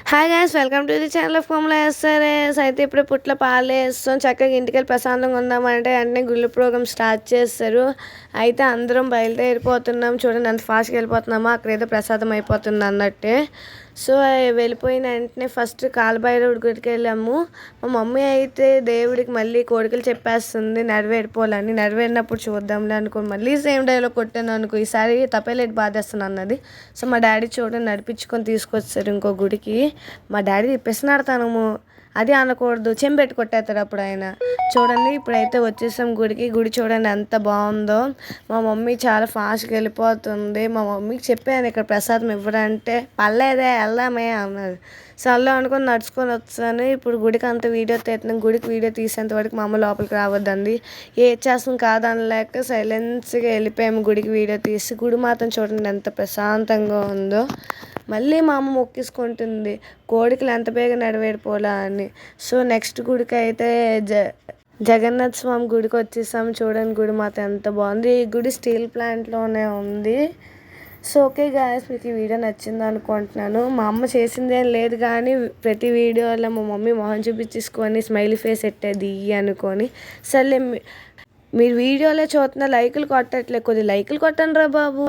Hi guys, welcome to the channel of Komala SRS. అయితే ఇప్పుడు పుట్ల పాలు వేస్తాం, చక్కగా ఇంటికెళ్ళి ప్రశాంతంగా ఉందామంటే వెంటనే గుళ్ళు ప్రోగ్రామ్ స్టార్ట్ చేస్తారు. అయితే అందరం బయలుదేరిపోతున్నాం. చూడండి ఎంత ఫాస్ట్గా వెళ్ళిపోతున్నామో, అక్కడ ఏదో ప్రసాదం అయిపోతుంది అన్నట్టే. సో వెళ్ళిపోయిన వెంటనే ఫస్ట్ కాలభైరవుడి గుడికి వెళ్ళాము. మా మమ్మీ అయితే దేవుడికి మళ్ళీ కోరికలు చెప్పేస్తుంది నెరవేరిపోవాలని. నెరవేరినప్పుడు చూద్దాంలే అనుకో, మళ్ళీ సేమ్ డైలాగ్ కొట్టాను అనుకో, ఈసారి తప్పేలేటి బాధేస్తాను అన్నది. సో మా డాడీ చూడండి నడిపించుకొని తీసుకొచ్చారు ఇంకో గుడికి. మా డాడీ తిప్పేస్తున్నాడు తనము, అది అనకూడదు, చెంబెట్టు కొట్టేస్తాడు అప్పుడు ఆయన. చూడండి ఇప్పుడైతే వచ్చేసాం గుడికి. గుడి చూడండి ఎంత బాగుందో. మా మమ్మీ చాలా ఫాస్ట్గా వెళ్ళిపోతుంది. మా మమ్మీకి చెప్పాను ఇక్కడ ప్రసాదం ఇవ్వడంటే, పర్లేదే వెళ్దామే అన్నది. సర్లే అనుకొని నడుచుకొని వచ్చాను. ఇప్పుడు గుడికి అంత వీడియో తీస్తున్నాం. గుడికి వీడియో తీసేంత వరకు మా అమ్మ లోపలికి రావద్దండి. ఏ చేస్తాం కాదనలేక సైలెన్స్గా వెళ్ళిపోయాము గుడికి వీడియో తీసి. గుడి మాత్రం చూడండి ఎంత ప్రశాంతంగా ఉందో. మళ్ళీ మా అమ్మ మొక్కేసుకుంటుంది కోడికలు ఎంత బేగా నెరవేరిపోలా అని. సో నెక్స్ట్ గుడికి అయితే జగన్నాథ స్వామి గుడికి వచ్చేసాము. చూడండి గుడి మాత్రం ఎంత బాగుంది. ఈ గుడి స్టీల్ ప్లాంట్లోనే ఉంది. సో ఓకే గాయస్, మీకు ఈ వీడియో నచ్చింది అనుకుంటున్నాను. మా అమ్మ చేసింది ఏం లేదు కానీ ప్రతి వీడియోలో మా మమ్మీ మొహం చూపించేసుకొని స్మైలీ ఫేస్ ఎట్టేది అనుకొని. సర్లే మీరు వీడియోలో చూస్తున్న లైకులు కొట్టట్లే, కొద్ది లైకులు కొట్టండి రా బాబు.